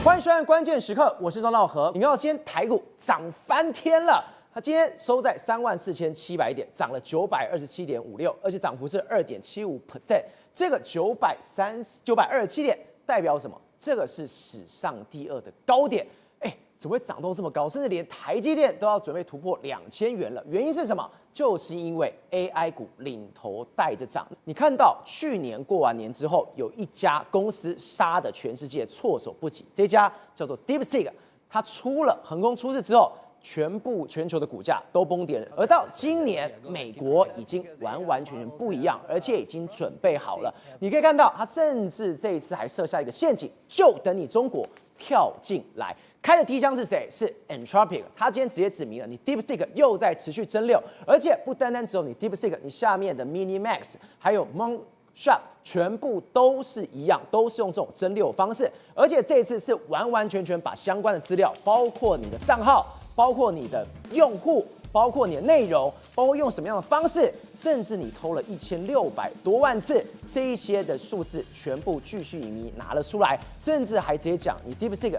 欢迎收看关键时刻，我是张道和。你看到今天台股涨翻天了，它今天收在34700点，涨了927.56，而且涨幅是2.75%。这个927点代表什么？这个是史上第2的高点。怎么会涨到这么高？甚至连台积电都要准备突破2000元了。原因是什么？就是因为 AI 股领头带着涨。你看到去年过完年之后，有一家公司杀得全世界措手不及，这家叫做 DeepSeek， 它横空出世之后，全球的股价都崩跌了。而到今年，美国已经完全不一样，而且已经准备好了。你可以看到，它甚至这一次还设下一个陷阱，就等你中国跳进来。开的第一枪是谁？是 Anthropic， 他今天直接指明了，你 DeepSeek 又在持续蒸馏，而且不单单只有你 DeepSeek， 你下面的 Minimax 还有 Moonshot 全部都是一样，都是用这种蒸馏方式，而且这一次是完全把相关的资料，包括你的账号，包括你的用户，包括你的内容，包括用什么样的方式，甚至你偷了1600多万次，这一些的数字全部继续你拿了出来，甚至还直接讲你 DeepSeek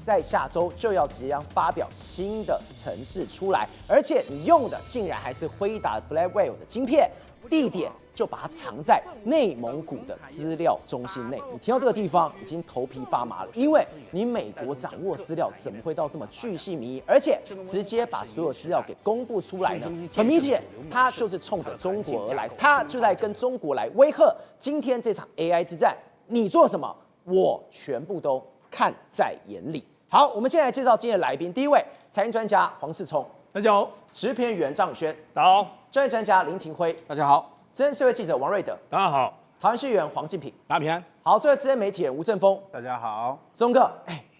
在下周就要即将发表新的程式出来，而且你用的竟然还是辉达 Blackwell 的晶片，地点就把它藏在内蒙古的资料中心内。你听到这个地方已经头皮发麻了，因为你美国掌握资料怎么会到这么巨细靡遗，而且直接把所有资料给公布出来呢？很明显，他就是冲着中国而来，他就在跟中国来威吓。今天这场 AI 之战，你做什么，我全部都看在眼里。好，我们现在来介绍今天的来宾。第一位，财经专家黄世聪，大家好；时评员张宇轩，大家好；专业专家林廷辉，大家好；资深社会记者王瑞德，大家好；桃园市议员黄敬平，大家平安；好，最后资深媒体人吴正峰，大家好。钟哥，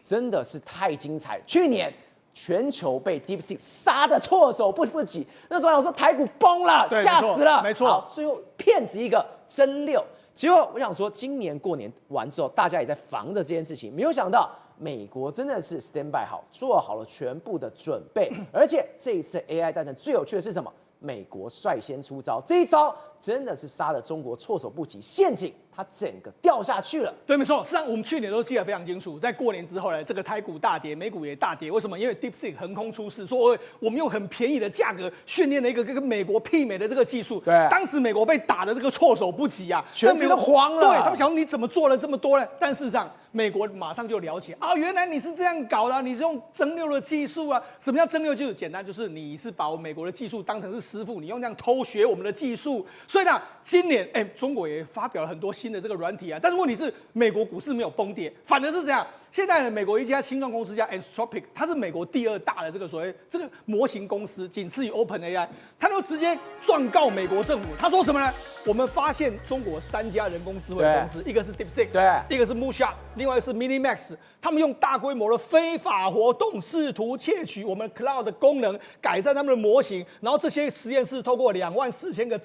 真的是太精彩了！去年全球被 DeepSeek 杀得措手不及，那时候我说台股崩了，吓死了，没错。好，最后骗子一个蒸馏。结果我想说，今年过年完之后，大家也在防着这件事情，没有想到美国真的是 stand by 好，做好了全部的准备，而且这一次 AI 大战最有趣的是什么？美国率先出招，这一招真的是杀了中国措手不及，陷阱它整个掉下去了。对，没错。实际上我们去年都记得非常清楚，在过年之后呢，这个台股大跌，美股也大跌。为什么？因为 DeepSeek 横空出世，说我们用很便宜的价格训练了一个跟美国媲美的这个技术。对，当时美国被打的这个措手不及啊，全世界都慌了。对他们想你怎么做了这么多呢？但事实上，美国马上就了解啊，原来你是这样搞的啊，你是用蒸馏的技术啊。什么叫蒸馏技术？简单就是你是把美国的技术当成是师傅，你用这样偷学我们的技术。所以呢，今年中国也发表了很多新的这个软体啊，但是问题是美国股市没有崩跌，反而是这样。现在呢，美国一家新创公司叫 Anthropic， 它是美国第2大的这个所谓这个模型公司，仅次于 OpenAI， 它就直接状告美国政府。他说什么呢？我们发现中国3家人工智慧公司，一个是 DeepSeek， 对，一个是 Moonshot， 另外是 Minimax， 他们用大规模的非法活动试图窃取我们 Cloud 的功能，改善他们的模型，然后这些实验室透过24000个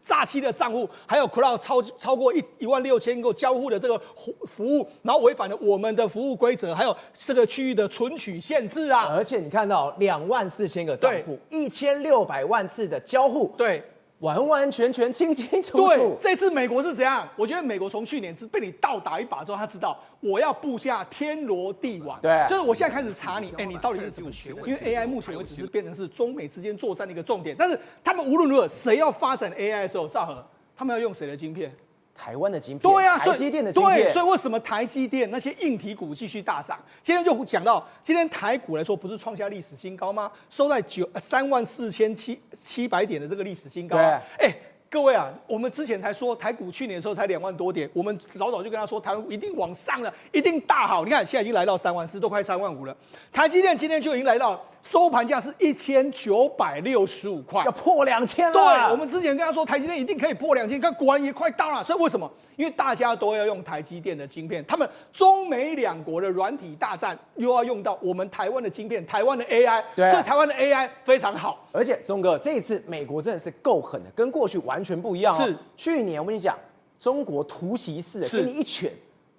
诈欺的账户，还有 Cloud 超过16000个交互的这个服务，然后违反了我们的服务规则，还有这个区域的存取限制啊。而且你看到24000个账户，1600万次的交互，对，完全清楚。对，这次美国是怎样？我觉得美国从去年被你倒打一把之后，他知道我要布下天罗地网。对，就是我现在开始查你，你到底是怎么学的？因为 AI 目前为止是变成是中美之间作战的一个重点。但是他们无论如何，谁要发展 AI 的时候，赵和他们要用谁的晶片？台湾的晶片，对啊，台积电的晶片，对，所以为什么台积电那些硬体股继续大涨？今天就讲到，今天台股来说，不是创下历史新高吗？收在34700点的这个历史新高啊。对，各位啊，我们之前才说台股去年的时候才2万多点，我们早就跟他说台湾股一定往上了，一定大好。你看现在已经来到34000，都快3万5了。台积电今天就已经来到收盘价是1965块，要破2000了。对，我们之前跟他说台积电一定可以破2000，看果然也快到了。所以为什么？因为大家都要用台积电的晶片，他们中美2国的软体大战又要用到我们台湾的晶片，台湾的 AI， 所以台湾的 AI 非常好。而且松哥这一次美国真的是够狠的，跟过去完全不一样哦。是，去年我跟你讲，中国突袭式的给你一拳，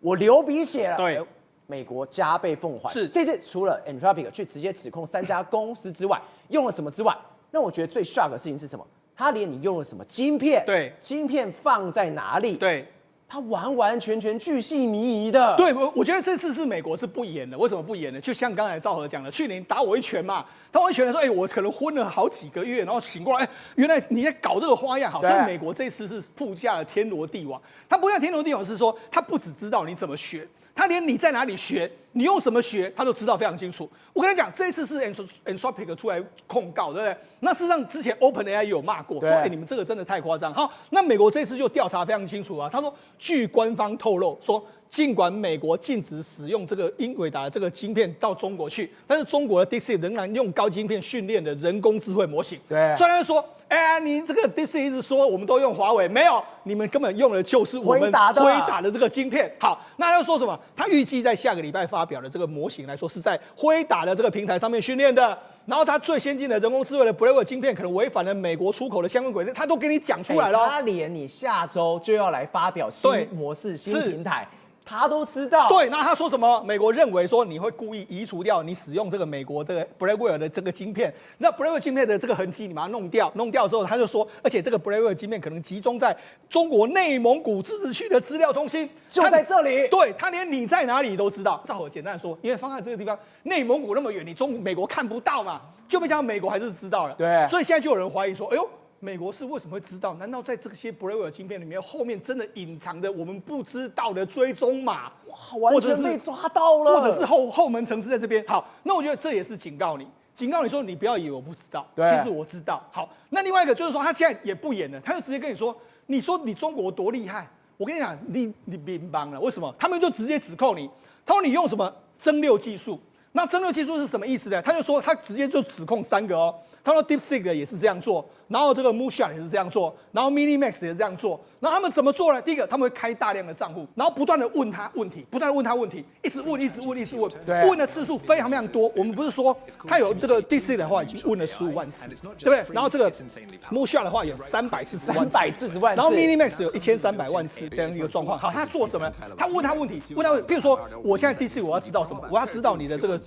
我流鼻血了。对。美国加倍奉还。是，这次除了 Anthropic 去直接指控3家公司之外，用了什么之外，让我觉得最 shock 的事情是什么？他连你用了什么晶片，对，晶片放在哪里，对，他完完全全巨细靡遗的。对，我觉得这次是美国是不演的，为什么不演呢？就像刚才赵和讲的，去年打我一拳嘛，打我一拳的时候，我可能昏了好几个月，然后醒过来，原来你在搞这个花样，好，所以美国这次是布下了天罗地网。他布下天罗地网是说，他不只知道你怎么学，他连你在哪里学，你用什么学，他都知道非常清楚。我跟你讲，这一次是 Anthropic 出来控告，对不对？那事实上之前 OpenAI 也有骂过，说你们这个真的太夸张。好，那美国这次就调查非常清楚啊，他说，据官方透露说，尽管美国禁止使用这个英伟达的这个晶片到中国去，但是中国的 DeepSeek 仍然用高晶片训练的人工智慧模型。对，虽然说，你这个 DeepSeek 一直说我们都用华为，没有，你们根本用的就是我们辉达的这个晶片。好，那他又说什么？他预计在下个礼拜发表的这个模型来说，是在辉达的这个平台上面训练的。然后它最先进的人工智慧的 Blackwell 晶片可能违反了美国出口的相关规定，他都给你讲出来了。他连你下周就要来发表新模式、新平台，他都知道。对，那他说什么？美国认为说你会故意移除掉你使用这个美国的 Blackwell 的这个晶片，那 Blackwell 晶片的这个痕迹你把它弄掉之后，他就说，而且这个 Blackwell 晶片可能集中在中国内蒙古自治区的资料中心，就在这里。对，他连你在哪里都知道。照我简单的说，因为放在这个地方，内蒙古那么远，你美国看不到嘛，就没想到美国还是知道了。对，所以现在就有人怀疑说，哎呦。美国是为什么会知道？难道在这些 Blackwell 晶片里面，后面真的隐藏着我们不知道的追踪码？哇，完全被抓到了，或者是后门城市在这边。好，那我觉得这也是警告你说你不要以为我不知道，其实我知道。好，那另外一个就是说，他现在也不演了，他就直接跟你说，你说你中国多厉害，我跟你讲，你别帮了。为什么？他们就直接指控你，他说你用什么蒸馏技术？那蒸馏技术是什么意思呢？他就说他直接就指控3个哦。他说 DeepSeek 也是这样做，然后这个 Moonshot 也是这样做，然后 MiniMax 也是这样做。然后他们怎么做呢？第一个，他们会开大量的账户，然后不断的问他问题，一直问，问的次数非常非常多。我们不是说他有这个 DeepSeek 的话已经问了15万次，对不对？然后这个 Moonshot 的话有340万次，然后 MiniMax 有1300万次这样一个状况。好，他做什么呢？他问他问题，譬如说，我现在DeepSeek我要知道什么？我要知道你的这个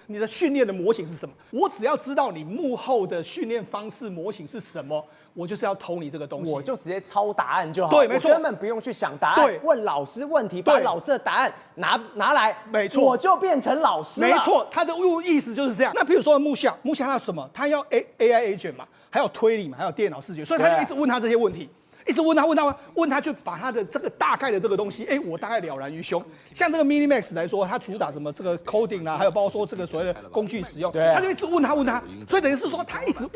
你的训练的模型是什么？我只要知道你幕后的训练方式模型是什么，我就是要偷你这个东西，我就直接抄答案就好。对，没错，根本不用去想答案，问老师问题，把老师的答案拿来，没错，我就变成老师了。没错，他的意思就是这样。那譬如说木下他什么？他要 AI agent 嘛，还有推理嘛，还有电脑视觉，所以他就一直问他这些问题。一直问他，就把他的这个大概的这个东西，我大概了然于胸。像这个 MiniMax 来说，它主打什么这个 coding 啊，还有包括说这个所谓的工具使用，他就一直问他，所以等于是说他一直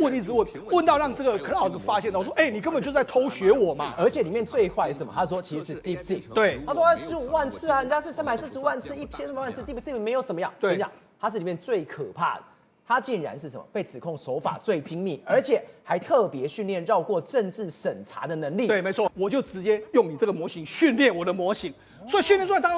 问到让这个 Cloud 发现到说，你根本就在偷学我嘛。而且里面最坏是什么？他说其实是 DeepSeek， 对，他说他15万次啊，人家是340万次、1000万次 ，DeepSeek 没有怎么样。对，他是里面最可怕的。他竟然是什么？被指控手法最精密，而且还特别训练绕过政治审查的能力。对，没错，我就直接用你这个模型训练我的模型，所以训练出来当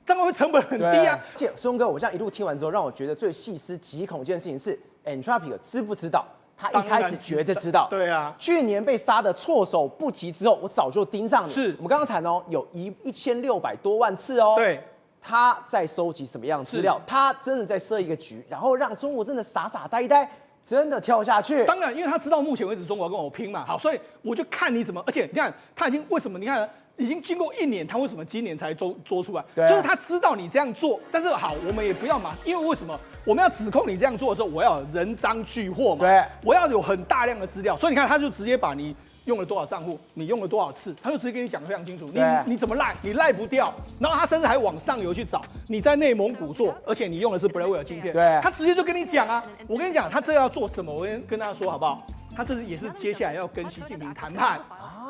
然会成本很低啊。松哥，我这样一路听完之后，让我觉得最细思极恐一件事情是 ，Anthropic 知不知道？他一开始绝对知道。对啊，去年被杀的措手不及之后，我早就盯上你。是我们刚刚谈哦，有1600多万次哦。对。他在收集什么样的资料？他真的在设一个局，然后让中国真的傻傻呆呆，真的跳下去。当然，因为他知道目前为止中国跟我拼嘛，好，所以我就看你怎么。而且你看，他已经为什么？你看已经经过1年，他为什么今年才做出来？就是他知道你这样做，但是好，我们也不要嘛，因为为什么？我们要指控你这样做的时候，我要有人赃俱获嘛，对，我要有很大量的资料。所以你看，他就直接把你用了多少账户，你用了多少次，他就直接跟你讲得非常清楚。你怎么赖，你赖不掉。然后他甚至还往上游去找，你在内蒙古做，而且你用的是 Blackwell 晶片，对，他直接就跟你讲啊。我跟你讲，他这要做什么？我跟大家说好不好？他这也是接下来要跟习近平谈判，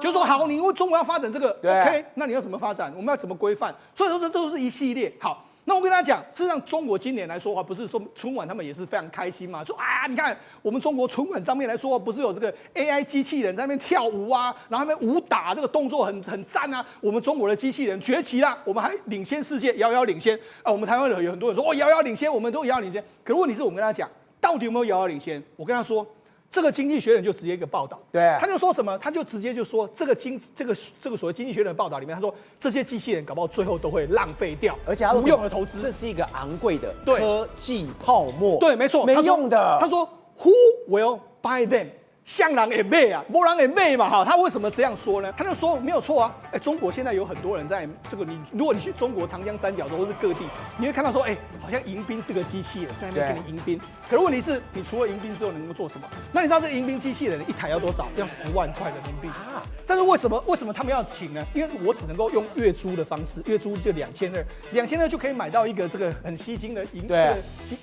就说好，你因为中国要发展这个 ，OK， 那你要怎么发展？我们要怎么规范？所以说这都是一系列好。那我跟大家讲，事实上中国今年来说的话，不是说春晚他们也是非常开心嘛？说啊，你看我们中国春晚上面来说，不是有这个 AI 机器人在那边跳舞啊，然后他们武打这个动作很赞啊，我们中国的机器人崛起啦，我们还领先世界，遥遥领先啊。我们台湾人有很多人说遥遥领先，我们都遥遥领先。可是问题是我们跟他讲，到底有没有遥遥领先？我跟他说。这个经济学人就直接一个报道，对，他就说什么，他就直接就说这个所谓经济学人的报道里面，他说这些机器人搞不好最后都会浪费掉，而且无用的投资，这是一个昂贵的科技泡沫，对，没错，没用的。他说 Who will buy them？像人也卖啊，没人也卖嘛哈。他为什么这样说呢？他就说没有错啊。中国现在有很多人在这个如果你去中国长江三角洲或是各地，你会看到说，好像迎宾是个机器人在那边给你迎宾。可是问题是，你除了迎宾之后，你能够做什么？那你知道这迎宾机器人一台要多少？要10万块人民币啊！但是为什么他们要请呢？因为我只能够用月租的方式，月租就2200就可以买到一个这个很吸睛的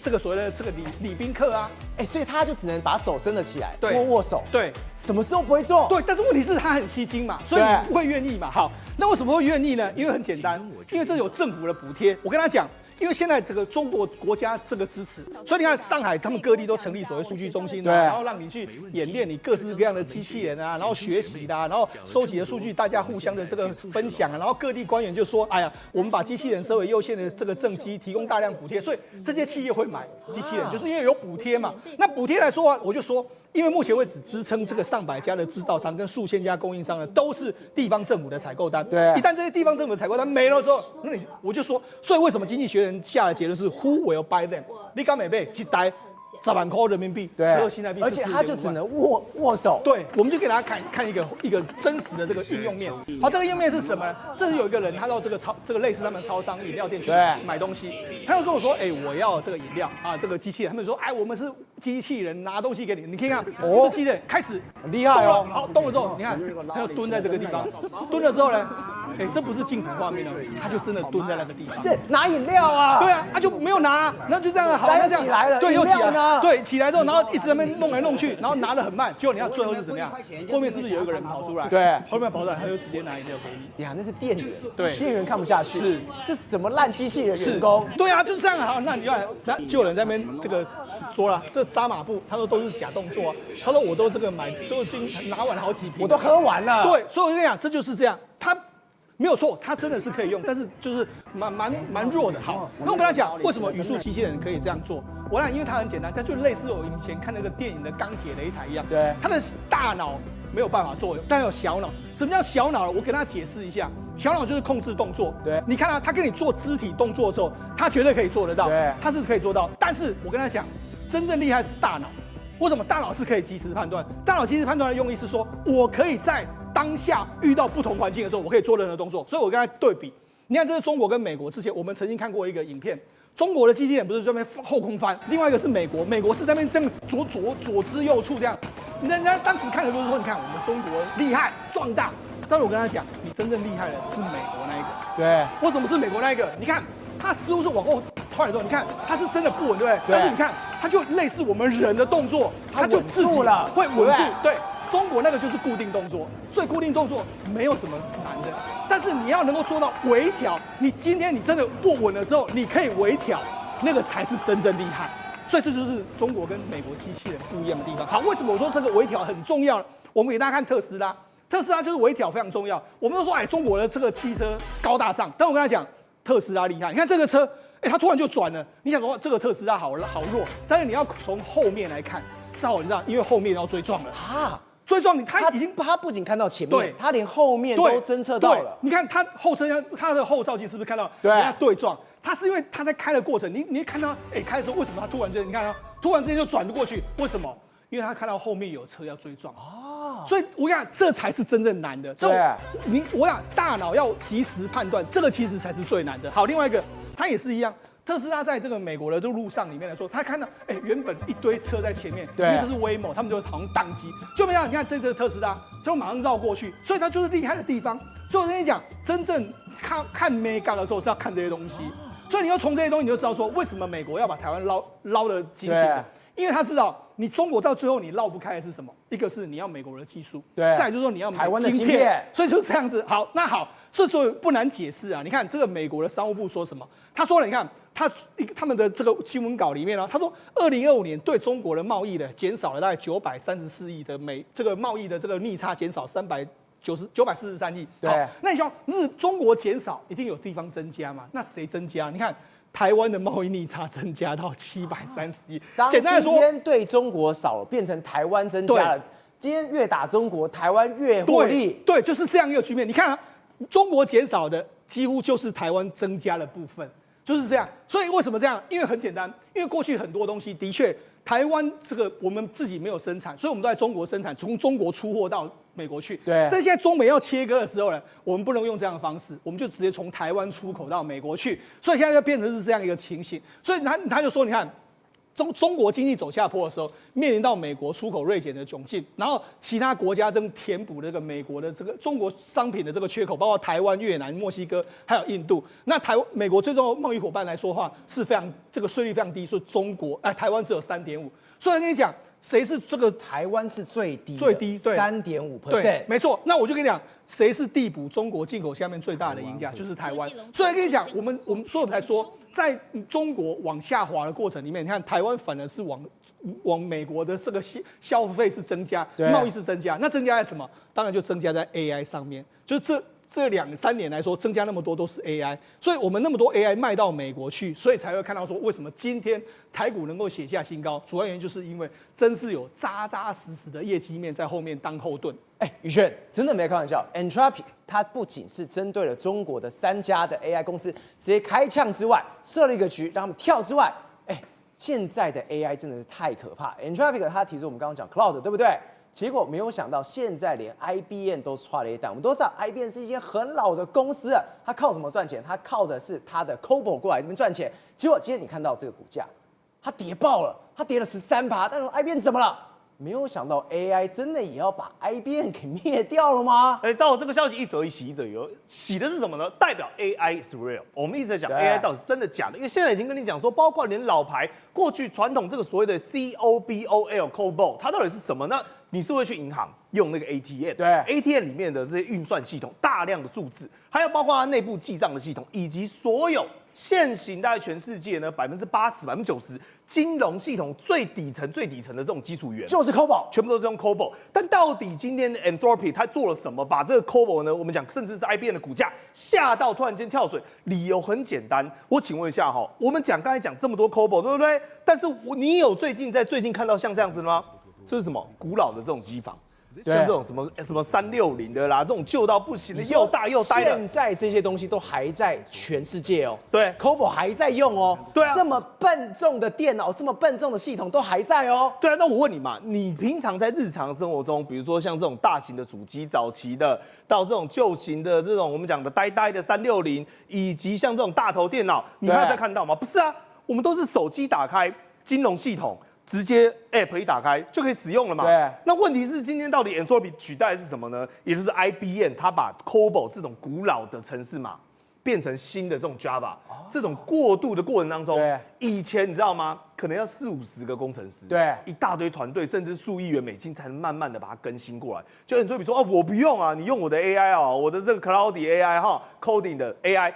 这个所谓的这个礼宾客啊。所以他就只能把手伸了起来，对，握手，对，什么时候不会做？对，但是问题是它很吸睛嘛，所以你会愿意嘛？好，那为什么会愿意呢？因为很简单，因为这有政府的补贴。我跟他讲。因为现在这个中国国家这个支持，所以你看上海他们各地都成立所谓数据中心啊，然后让你去演练你各式各样的机器人啊，然后学习的啊，然后收集的数据大家互相的这个分享啊，然后各地官员就说，哎呀，我们把机器人社会优先的这个政绩提供大量补贴，所以这些企业会买机器人，就是因为有补贴嘛。那补贴来说啊，我就说。因为目前为止支撑这个上百家的制造商跟数千家供应商呢，都是地方政府的采购单。对，一旦这些地方政府的采购单没了之后，我就说，所以为什么经济学人下的结论是 Who will buy them？ 你敢没背几代10万块人民币，对，新台币，而且他就只能握手。对，我们就给大家看一个真实的这个应用面。好，这个应用面是什么呢？这是有一个人他到这个类似他们超商饮料店去买东西，他就跟我说，我要这个饮料啊，这个机器人。他们说，我们是机器人拿东西给你，你可以看，这机器人开始很厉害哦。好，动了之后，你看他就蹲在这个地方，蹲了之后呢，这不是静止画面哦，他就真的蹲在那个地方。这拿饮料啊？对啊，他就没有拿，那就这样，好，那起来了，对，又起来了，对，起来之后，然后一直在那边弄来弄去，然后拿得很慢，结果你看最后是怎么样？后面是不是有一个人跑出来？对，后面跑出来，他就直接拿饮料给你。呀，那是店员，对，店员看不下去，是，这什么烂机器人员工？对啊，就是这样。好，那你看，那就有人在那边这个说了，这扎马步，他说都是假动作啊，他说我都这个买，就已经拿完好几瓶，我都喝完了。对，所以我跟你讲，这就是这样，他。没有错，它真的是可以用，但是就是蛮弱的。好，那我跟他讲，为什么语速机器人可以这样做？我讲，因为它很简单，它就类似我以前看那个电影的钢铁擂台一样。对，它的大脑没有办法作用，但有小脑。什么叫小脑？我跟他解释一下，小脑就是控制动作。对，你看啊，他跟你做肢体动作的时候，他绝对可以做得到。对，他是可以做到。但是我跟他讲，真正厉害是大脑。为什么大脑是可以及时判断？大脑及时判断的用意是说，我可以在当下遇到不同环境的时候，我可以做任何动作。所以我跟他对比，你看这是中国跟美国之前我们曾经看过一个影片，中国的机器人不是这边后空翻，另外一个是美国是在那边这样左支右绌这样。人家当时看的时候说，你看我们中国厉害壮大，但是我跟他讲，你真正厉害的是美国那一个。对，为什么是美国那一个？你看他似乎是往后退的时候，你看他是真的不稳，对不对？但是你看他就类似我们人的动作，他就自己了，会稳住。对，中国那个就是固定动作，所以固定动作没有什么难的。但是你要能够做到微调，你今天你真的不稳的时候，你可以微调，那个才是真正厉害。所以这就是中国跟美国机器人不一样的地方。好，为什么我说这个微调很重要？我们给大家看特斯拉，特斯拉就是微调非常重要。我们都说，中国的这个汽车高大上，但我跟他讲，特斯拉厉害。你看这个车，它突然就转了。你想说这个特斯拉好弱，但是你要从后面来看，照你知道，因为后面要追撞了啊。追撞你，他不仅看到前面，他连后面都侦测到了。你看他后车厢，他的后照镜是不是看到人家对撞？他是因为他在开的过程，你看到开的时候为什么他突然间，你看突然之间就转不过去？为什么？因为他看到后面有车要追撞哦。所以我讲这才是真正难的。我讲大脑要及时判断，这个其实才是最难的。好，另外一个，他也是一样。特斯拉在这个美国的路上里面来说，他看到原本一堆车在前面，因为这是Waymo，他们就好像当机，就没想到你看这次特斯拉就马上绕过去，所以它就是厉害的地方。所以我跟你讲，真正看Mega的时候是要看这些东西，所以你要从这些东西你就知道说，为什么美国要把台湾捞得紧紧的，因为他知道你中国到最后你绕不开的是什么？一个是你要美国的技术，对，再就是说你要台湾的晶片，所以就这样子。好，那好，这所以不难解释啊。你看这个美国的商务部说什么？他说了，你看。他们的这个新闻稿里面呢，他说，2025年对中国的贸易呢减少了大概934亿的这个贸易的这个逆差减少943亿。对，那你想中国减少，一定有地方增加嘛？那谁增加？你看台湾的贸易逆差增加到730亿。简单来说，今天对中国少了，变成台湾增加了。今天越打中国，台湾越获利。对，就是这样一个局面。你看啊，中国减少的几乎就是台湾增加的部分。就是这样。所以为什么这样？因为很简单，因为过去很多东西的确台湾这个我们自己没有生产，所以我们都在中国生产，从中国出货到美国去。对。但现在中美要切割的时候呢，我们不能用这样的方式，我们就直接从台湾出口到美国去。所以现在就变成是这样一个情形。所以他就说，你看。中国经济走下坡的时候，面临到美国出口锐减的窘境，然后其他国家正填补这个美国的这个中国商品的这个缺口，包括台湾、越南、墨西哥还有印度。那美国最重要的贸易伙伴来说的话，是非常这个税率非常低，所以台湾只有3.5%。所以我跟你讲，谁是这个台湾是最低对3.5%，没错。那我就跟你讲，谁是递补中国进口下面最大的赢家，就是台湾。所以跟你讲，我们所以我们才说，在中国往下滑的过程里面，你看台湾反而是往美国的这个消费是增加，贸易是增加。那增加在什么？当然就增加在 AI 上面，就是这2-3年来说，增加那么多都是 AI， 所以我们那么多 AI 卖到美国去，所以才会看到说为什么今天台股能够写下新高，主要原因就是因为真是有扎扎实实的业绩面在后面当后盾。宇轩真的没开玩笑 ，Anthropic 它不仅是针对了中国的3家的 AI 公司直接开枪之外，设了一个局让他们跳之外，现在的 AI 真的是太可怕。Anthropic 它提出我们刚刚讲 Cloud 对不对？结果没有想到，现在连 IBM 都踹了一档。我们都知道 IBM 是一间很老的公司了，它靠什么赚钱？它靠的是它的 COBOL 过来这边赚钱。结果今天你看到这个股价，它跌爆了，它跌了13%。但是 IBM 怎么了？没有想到 AI 真的也要把 IBM 给灭掉了吗？照我这个消息一则一喜一则忧，喜的是什么呢？代表 AI is real。我们一直在讲 AI 到底是真的假的，因为现在已经跟你讲说，包括连老牌过去传统这个所谓的 COBOL， 它到底是什么呢？你是会去银行用那个 ATM， 对 ，ATM 里面的这些运算系统，大量的数字，还有包括它内部记账的系统，以及所有现行大概全世界呢80%、90%金融系统最底层的这种基础元就是 COBOL， 全部都是用 COBOL。但到底今天的 Anthropic 它做了什么，把这个 COBOL 呢，我们讲甚至是 IBM 的股价吓到突然间跳水？理由很简单，我请问一下哈，我们刚才讲这么多 COBOL， 对不对？但是你有最近看到像这样子的吗？这是什么？古老的这种机房，像这种什么360的啦，这种旧到不行的，又大又呆的。现在这些东西都还在全世界哦，对 ，COBOL 还在用哦，对啊，这么笨重的电脑，这么笨重的系统都还在哦。对啊，那我问你嘛，你平常在日常生活中，比如说像这种大型的主机，早期的到这种旧型的这种我们讲的呆的360，以及像这种大头电脑，你还有在看到吗？不是啊，我们都是手机打开金融系统。直接 App 一打开就可以使用了嘛？对。那问题是今天到底 Anthropic 取代的是什么呢？也就是 IBM 它把 COBOL 这种古老的程式码变成新的这种 Java，这种过渡的过程当中，以前你知道吗？可能要40-50个工程师，对，一大堆团队，甚至数亿元美金才能慢慢的把它更新过来。就 Anthropic 说我不用啊，你用我的 AI 啊，我的这个 Cloud AI 哈 ，Coding 的 AI，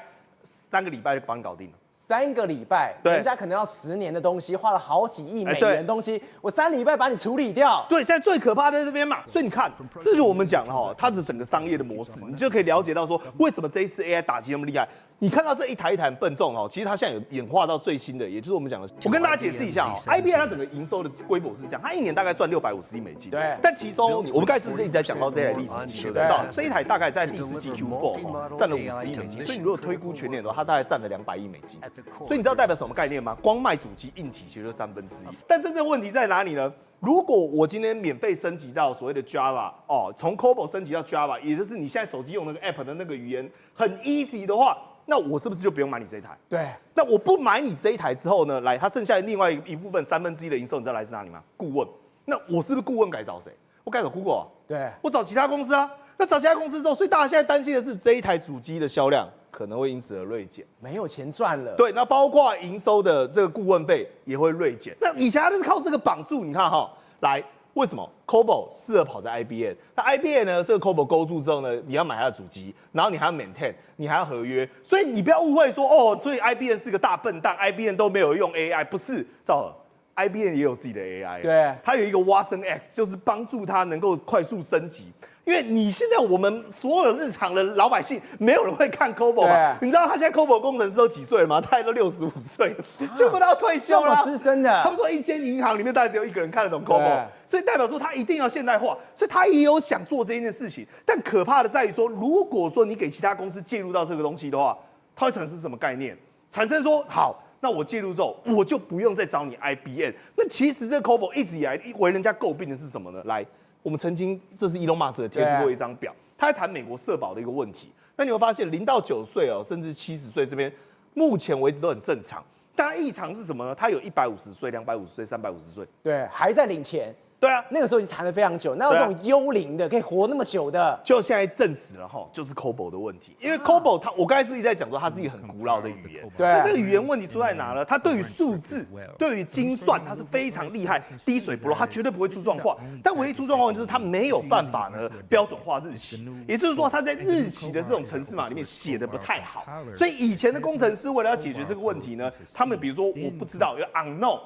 3个礼拜就帮你搞定了。3个礼拜，人家可能要10年的东西，花了好几亿美元的东西，我3礼拜把你处理掉。对，现在最可怕的在这边嘛，所以你看，这就我们讲了哈，它的整个商业的模式，你就可以了解到说，为什么这一次 AI 打击那么厉害。你看到这一台一台很笨重哦，其实它现在有演化到最新的，也就是我们讲的。我跟大家解释一下哦 ，IBM 它整个营收的规模是这样，它一年大概赚650亿美金。对。但其中我们刚才是不是一直在讲到这台第4季，对不对？这一台大概在第4季 Q4 占了50亿美金，所以你如果推估全年的话，它大概占了200亿美金。所以你知道代表什么概念吗？光卖主机硬体其实就1/3。但真正问题在哪里呢？如果我今天免费升级到所谓的 Java 哦，从 COBOL 升级到 Java， 也就是你现在手机用那个 App 的那个语言很 easy 的话，那我是不是就不用买你这一台？对。那我不买你这一台之后呢，来，它剩下的另外一部分1/3的营收，你知道来自哪里吗？顾问。那我是不是顾问该找谁？我该找 Google 啊。对。我找其他公司啊。那找其他公司之后，所以大家现在担心的是这一台主机的销量可能会因此而锐减，没有钱赚了。对，那包括营收的这个顾问费也会锐减。那以前它就是靠这个绑住，你看哈，来。为什么 COBOL 适合跑在 IBM？ 那 IBM 呢？这个 COBOL 勾住之后呢，你要买它的主机，然后你还要 maintain， 你还要合约，所以你不要误会说哦，所以 IBM 是个大笨蛋 ，IBM 都没有用 AI， 不是，赵尔 ，IBM 也有自己的 AI， 对，它有一个 Watson X， 就是帮助它能够快速升级。因为你现在我们所有日常的老百姓，没有人会看 COBOL 嘛？你知道他现在 COBOL 工程师都几岁了吗？大概都65岁，就不到退休了。这么资深的，他们说一间银行里面大概只有1个人看得懂 COBOL， 所以代表说他一定要现代化，所以他也有想做这件事情。但可怕的在于说，如果说你给其他公司介入到这个东西的话，它会产生什么概念？产生说好。那我介入之后，我就不用再找你 IBM。那其实这 COBOL 一直以来为人家诟病的是什么呢？来，我们曾经这是 Elon Musk 贴出过一张表，他在谈美国社保的一个问题。那你会发现，0到9岁哦，甚至70岁这边，目前为止都很正常。但异常是什么呢？他有150岁、250岁、350岁，对，还在领钱。对啊，那个时候已经谈了非常久，那有这种幽灵的可以活那么久的，就现在证实了哈，就是 COBOL 的问题。因为 COBOL 我刚才是不是一直在讲说它是一个很古老的语言？对，那这个语言问题出在哪呢？它对于数字、对于精算，它是非常厉害，滴水不漏，它绝对不会出状况。但唯一出状况就是它没有办法呢标准化日期，也就是说它在日期的这种程式码里面写的不太好。所以以前的工程师为了要解决这个问题呢，他们比如说我不知道有 unknown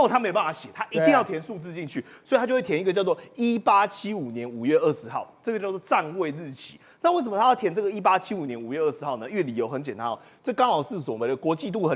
他没办法写，他一定要填数字进去，所以他就会填一个叫做1875年5月20号，这个叫做占位日期。那为什么他要填这个1875年5月20号呢？因为理由很简单哦，这刚好是我们的国际度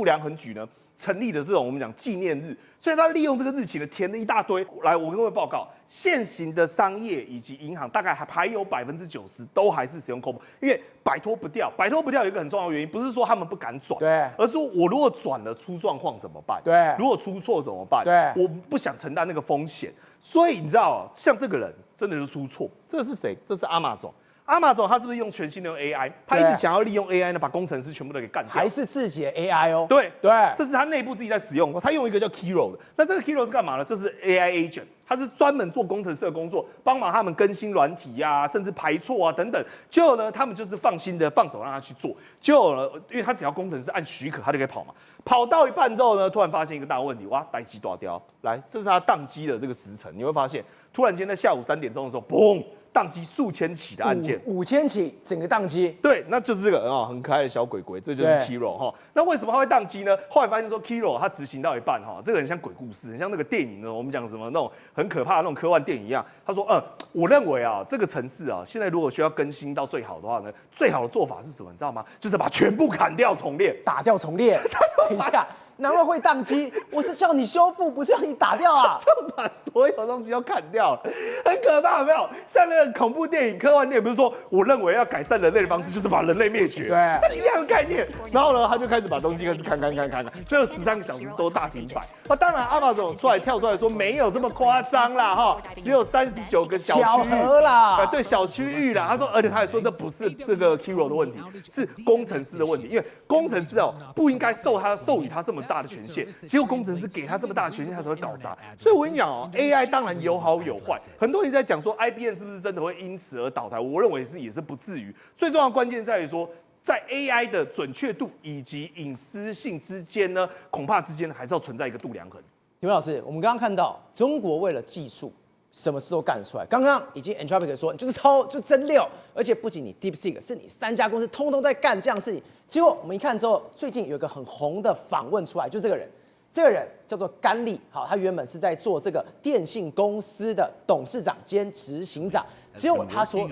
量衡局呢成立的这种我们讲纪念日，所以他利用这个日期呢填了一大堆。来，我跟各位报告，现行的商业以及银行大概还有90%都还是使用 COBOL， 因为摆脱不掉有一个很重要的原因，不是说他们不敢转，对，而是说我如果转了出状况怎么办？对，如果出错怎么办？对，我不想承担那个风险，所以你知道，像这个人真的就出错。这个是谁？这是阿马总。阿马总他是不是用全新的 AI？ 他一直想要利用 AI 呢，把工程师全部都给干掉。还是自己的 AI 哦。对，这是他内部自己在使用。他用一个叫 Kiro 的，那这个 Kiro 是干嘛呢？这是 AI agent， 他是专门做工程师的工作，帮忙他们更新软体呀，甚至排错啊等等。结果呢，他们就是放心的放手让他去做。结果呢，因为他只要工程师按许可，他就可以跑嘛。跑到一半之后呢，突然发现一个大问题，哇，待机断掉。来，这是他宕机的这个时辰，你会发现，突然间在下午3点钟的时候，嘣。宕机数千起的案件，5000起，整个宕机。对，那就是这个很可爱的小鬼鬼，这就是 Kiro 哈。那为什么他会宕机呢？后来发现说 Kiro 他执行到一半哈，这个很像鬼故事，很像那个电影呢，我们讲什么那种很可怕的那种科幻电影一样。他说，我认为啊，这个城市啊，现在如果需要更新到最好的话呢，最好的做法是什么？你知道吗？就是把全部砍掉重练，打掉重练。等一下。难怪会宕机，我是叫你修复，不是让你打掉啊！就把所有东西都砍掉了，很可怕，有没有？像那个恐怖电影、科幻电影，不是说我认为要改善人类的方式就是把人类灭绝，对，一样的概念。然后呢，他就开始把东西开始砍，最后13个小时都大停摆。当然，阿马总跳出来说没有这么夸张啦，哈，只有39个小区域啦，对，小区域啦。他说，而且他还说这不是这个 Kiro 的问题，是工程师的问题，因为工程师不应该授予他这么大的权限，结果工程师给他这么大的权限，他才会搞砸。所以我跟你讲AI 当然有好有坏，很多人在讲说 IBM 是不是真的会因此而倒台，我认为也是不至于。最重要的关键在于说，在 AI 的准确度以及隐私性之间呢，恐怕之间还是要存在一个度量衡。刘老师，我们刚刚看到中国为了技术，什么事都干得出来。刚刚已经 Anthropic 说，你就是偷，就真溜，而且不仅你 DeepSeek， 是你3家公司通通在干这样的事情。结果我们一看之后，最近有一个很红的访问出来，就这个人叫做甘利，好，他原本是在做这个电信公司的董事长兼执行长。结果他说，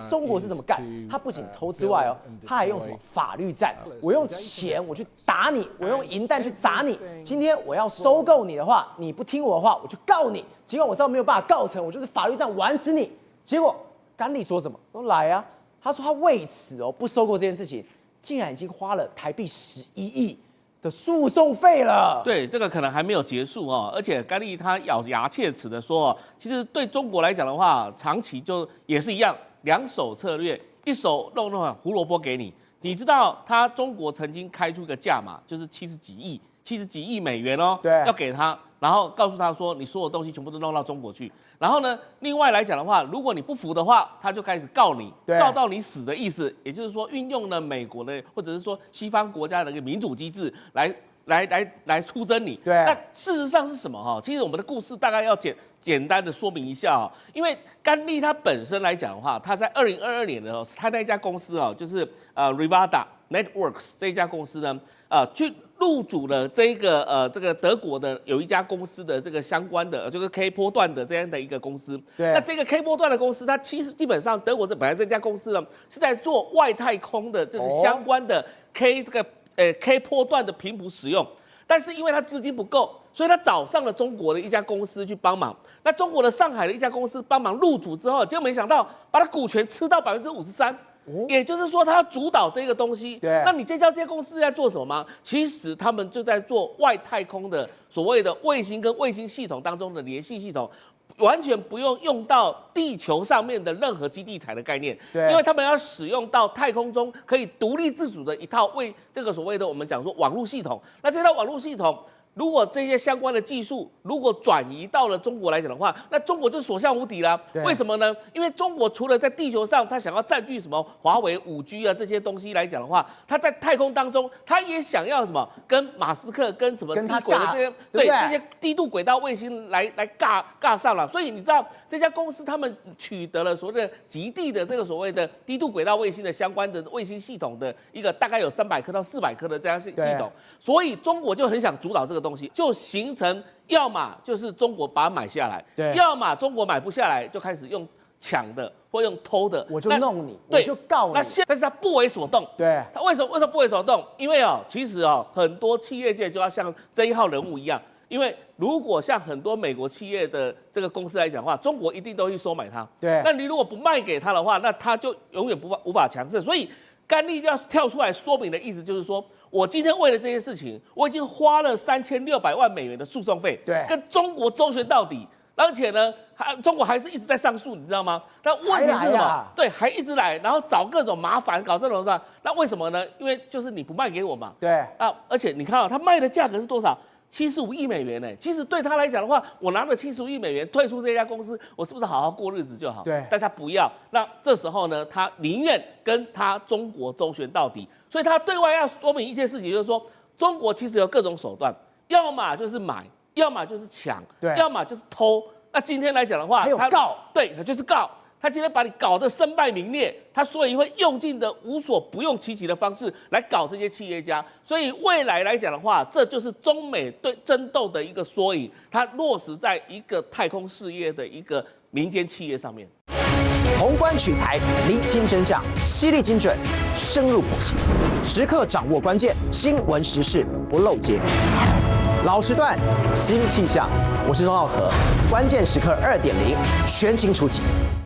中国是怎么干？他不仅偷之外他还用什么法律战？我用钱我去打你，我用银弹去砸你。今天我要收购你的话，你不听我的话，我就告你。尽管我知道没有办法告成，我就是法律战玩死你。结果甘利说什么？说来啊！他说他为此不收购这件事情，竟然已经花了台币11亿的诉讼费了。对，这个可能还没有结束而且甘利他咬牙切齿的说，其实对中国来讲的话，长期就也是一样，2手策略，一手弄胡萝卜给你。你知道他中国曾经开出一个价码，就是70几亿美元对，要给他，然后告诉他说，你所有东西全部都弄到中国去。然后呢，另外来讲的话，如果你不服的话，他就开始告你，告到你死的意思。也就是说，运用了美国的或者是说西方国家的一个民主机制来出征你。对，那事实上是什么其实我们的故事大概要简单的说明一下因为甘利他本身来讲的话，他在2022年的时候，他那一家公司就是Rivada Networks 这一家公司呢，去入主了这个德国的有一家公司的这个相关的就是 K 波段的这样的一个公司。对，那这个 K 波段的公司，它其实基本上德国本来这家公司呢是在做外太空的这个相关的 K 波段的频谱使用，但是因为它资金不够，所以他找上了中国的一家公司去帮忙。那中国的上海的一家公司帮忙入主之后，结果没想到把他股权吃到53%。也就是说，他要主导这个东西。对，那你这家公司在做什么吗？其实他们就在做外太空的所谓的卫星跟卫星系统当中的联系系统。完全不用到地球上面的任何基地台的概念，对，因为他们要使用到太空中可以独立自主的一套这个所谓的我们讲说网络系统。那这套网络系统，如果这些相关的技术如果转移到了中国来讲的话，那中国就所向无敌啦。为什么呢？因为中国除了在地球上，它想要占据什么华为、5G 啊这些东西来讲的话，它在太空当中，它也想要什么跟马斯克跟什么低轨的这些这些低度轨道卫星来尬上了。所以你知道这家公司他们取得了所谓的极地的这个所谓的低度轨道卫星的相关的卫星系统的一个大概有300颗到400颗的这样系统，所以中国就很想主导这个东西，就形成要么就是中国把它买下来，对，要么中国买不下来，就开始用抢的或用偷的，我就弄你，对，我就告你。但是他不为所动，对，他为什么不为所动？因为其实很多企业界就要像这一号人物一样，因为如果像很多美国企业的这个公司来讲的话，中国一定都去收买它，对，那你如果不卖给他的话，那他就永远无法强盛，所以。甘利要跳出来说明的意思就是说，我今天为了这些事情，我已经花了3600万美元的诉讼费，对，跟中国周旋到底，而且呢，中国还是一直在上诉，你知道吗？那问题是什么？对，还一直来，然后找各种麻烦，搞这种事。那为什么呢？因为就是你不卖给我嘛，对啊，而且你看他卖的价格是多少？75亿美元呢？其实对他来讲的话，我拿了75亿美元退出这家公司，我是不是好好过日子就好？对，但他不要。那这时候呢，他宁愿跟他中国周旋到底，所以他对外要说明一件事情，就是说中国其实有各种手段，要么就是买，要么就是抢，对，要么就是偷。那今天来讲的话，还有告，对，他就是告。他今天把你搞得身败名裂，他所以会用尽的无所不用其极的方式来搞这些企业家，所以未来来讲的话，这就是中美对争斗的一个缩影，它落实在一个太空事业的一个民间企业上面。宏观取材，厘清真相，犀利精准，深入剖析，时刻掌握关键，新闻时事不漏接。老时段，新气象，我是钟浩和，关键时刻2.0，全新出击。